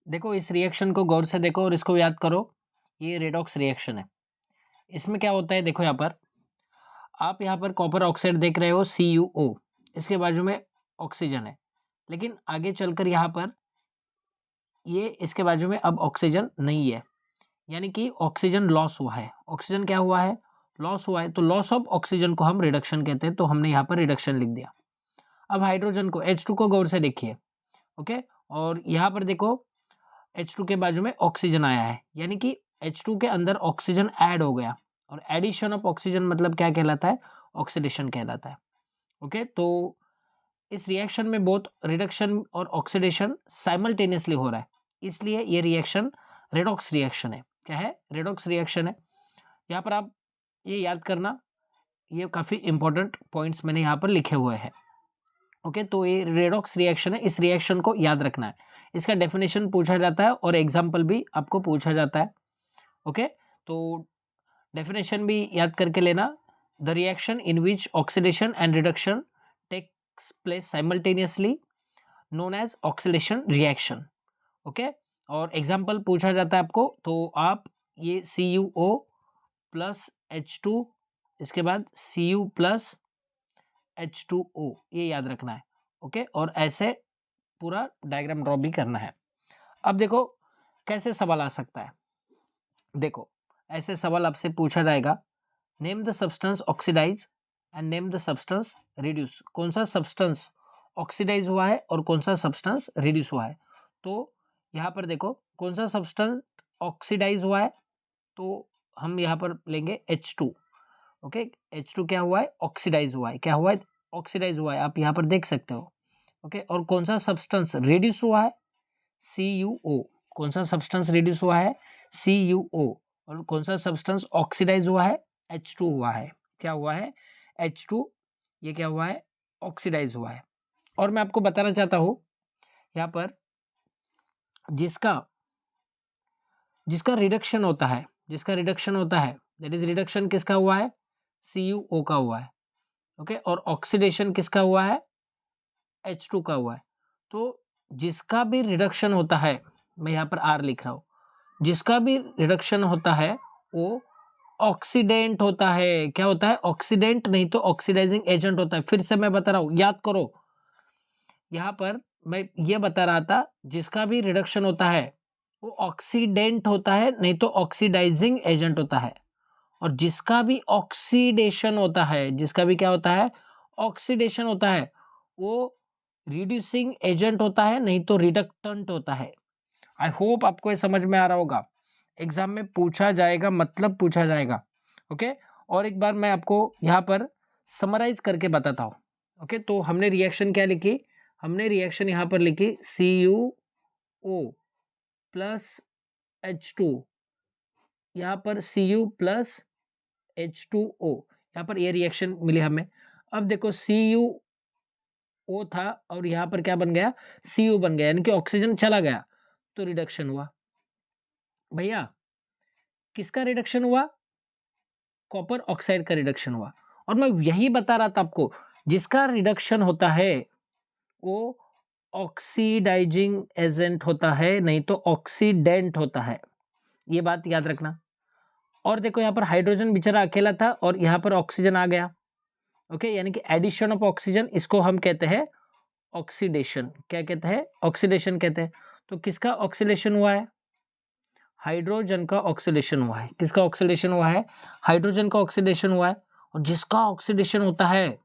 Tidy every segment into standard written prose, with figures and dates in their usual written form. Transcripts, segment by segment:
देखो इस रिएक्शन को गौर से देखो और इसको याद करो, ये रेडॉक्स रिएक्शन है। इसमें क्या होता है, देखो यहाँ पर आप यहाँ पर कॉपर ऑक्साइड देख रहे हो CuO, इसके बाजू में ऑक्सीजन है, लेकिन आगे चलकर यहाँ पर ये इसके बाजू में अब ऑक्सीजन नहीं है, यानी कि ऑक्सीजन लॉस हुआ है। ऑक्सीजन क्या हुआ है, लॉस हुआ है। तो लॉस ऑफ ऑक्सीजन को हम रिडक्शन कहते हैं, तो हमने यहाँ पर रिडक्शन लिख दिया। अब हाइड्रोजन को H2 को गौर से देखिए, ओके, और यहाँ पर देखो H2 के बाजू में ऑक्सीजन आया है, यानी कि H2 के अंदर ऑक्सीजन ऐड हो गया, और एडिशन ऑफ ऑक्सीजन मतलब क्या कहलाता है, ऑक्सीडेशन कहलाता है। ओके, तो इस रिएक्शन में बोथ रिडक्शन और ऑक्सीडेशन साइमल्टेनियसली हो रहा है, इसलिए ये रिएक्शन रेडॉक्स रिएक्शन है। क्या है, रेडॉक्स रिएक्शन है। यहाँ पर आप ये याद करना, ये काफ़ी इंपॉर्टेंट पॉइंट्स मैंने यहाँ पर लिखे हुए हैं। ओके, तो ये रेडॉक्स रिएक्शन है, इस रिएक्शन को याद रखना है। इसका डेफिनेशन पूछा जाता है और एग्जाम्पल भी आपको पूछा जाता है। ओके, तो डेफिनेशन भी याद करके लेना। The reaction in which oxidation and reduction takes place simultaneously known as oxidation reaction. Okay, और एग्जाम्पल पूछा जाता है आपको, तो आप ये CuO प्लस H2, इसके बाद Cu प्लस H2O, ये याद रखना है। ओके, और ऐसे पूरा डायग्राम ड्रॉ भी करना है। अब देखो कैसे सवाल आ सकता है। देखो ऐसे सवाल आपसे पूछा जाएगा, name the substance oxidize and name the substance reduce. कौन सा सब्सटेंस ऑक्सीडाइज हुआ है और कौन सा सब्सटेंस रिड्यूस हुआ है। तो यहाँ पर देखो कौन सा सब्सटेंस ऑक्सीडाइज हुआ है, तो हम यहाँ पर लेंगे H2। ओके, H2 क्या हुआ है, ऑक्सीडाइज हुआ है। क्या हुआ है, ऑक्सीडाइज हुआ है, आप यहाँ पर देख सकते हो। ओके, और कौन सा सब्सटेंस रिड्यूस हुआ है, CuO। कौन सा सब्सटेंस रिड्यूस हुआ है, CuO। और कौन सा सब्सटेंस ऑक्सीडाइज हुआ है, H2 हुआ है। क्या हुआ है, H2, ये क्या हुआ है, ऑक्सीडाइज हुआ है। और मैं आपको बताना चाहता हूँ यहाँ पर जिसका रिडक्शन होता है, दैट इज रिडक्शन किसका हुआ है, CuO का हुआ है। ओके, और ऑक्सीडेशन किसका हुआ है, H2 का हुआ है। तो जिसका भी रिडक्शन होता है, मैं यहाँ पर R लिख रहा हूँ, जिसका भी रिडक्शन होता है वो ऑक्सीडेंट होता है। क्या होता है, ऑक्सीडेंट, नहीं तो ऑक्सीडाइजिंग एजेंट होता है। फिर से मैं बता रहा हूँ, याद करो, यहाँ पर मैं ये बता रहा था, जिसका भी रिडक्शन होता है वो ऑक्सीडेंट होता है, नहीं तो ऑक्सीडाइजिंग एजेंट होता है। और जिसका भी ऑक्सीडेशन होता है, जिसका भी क्या होता है, ऑक्सीडेशन होता है, वो रिड्यूसिंग एजेंट होता है, नहीं तो रिडक्टेंट होता है। आई होप आपको ये समझ में आ रहा होगा। एग्जाम में पूछा जाएगा, मतलब पूछा जाएगा। ओके, और एक बार मैं आपको यहाँ पर समराइज करके बताता हूँ। ओके, तो हमने रिएक्शन क्या लिखी, हमने रिएक्शन यहाँ पर लिखी CuO प्लस H2, यहाँ पर Cu प्लस H2O, यहाँ पर ये रिएक्शन मिली हमें। अब देखो CuO था और यहाँ पर क्या बन गया, Cu बन गया, यानी कि ऑक्सीजन चला गया, तो रिडक्शन हुआ। भैया किसका रिडक्शन हुआ, कॉपर ऑक्साइड का रिडक्शन हुआ। और मैं यही बता रहा था आपको, जिसका रिडक्शन होता है वो ऑक्सीडाइजिंग एजेंट होता है, नहीं तो ऑक्सीडेंट होता है। ये बात याद रखना। और देखो यहाँ पर हाइड्रोजन बेचारा अकेला था और यहाँ पर ऑक्सीजन आ गया। ओके, यानी कि एडिशन ऑफ ऑक्सीजन, इसको हम कहते हैं ऑक्सीडेशन। क्या कहते हैं, ऑक्सीडेशन कहते हैं। तो किसका ऑक्सीडेशन हुआ है, हाइड्रोजन का ऑक्सीडेशन हुआ है। किसका ऑक्सीडेशन हुआ है, हाइड्रोजन का ऑक्सीडेशन हुआ है। और जिसका ऑक्सीडेशन होता है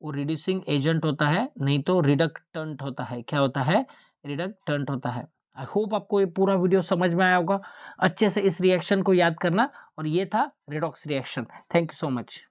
वो रिड्यूसिंग एजेंट होता है, नहीं तो रिडक्टेंट होता है। क्या होता है, रिडक्टेंट होता है। आई होप आपको ये पूरा वीडियो समझ में आया होगा। अच्छे से इस रिएक्शन को याद करना। और ये था redox reaction. Thank you so much.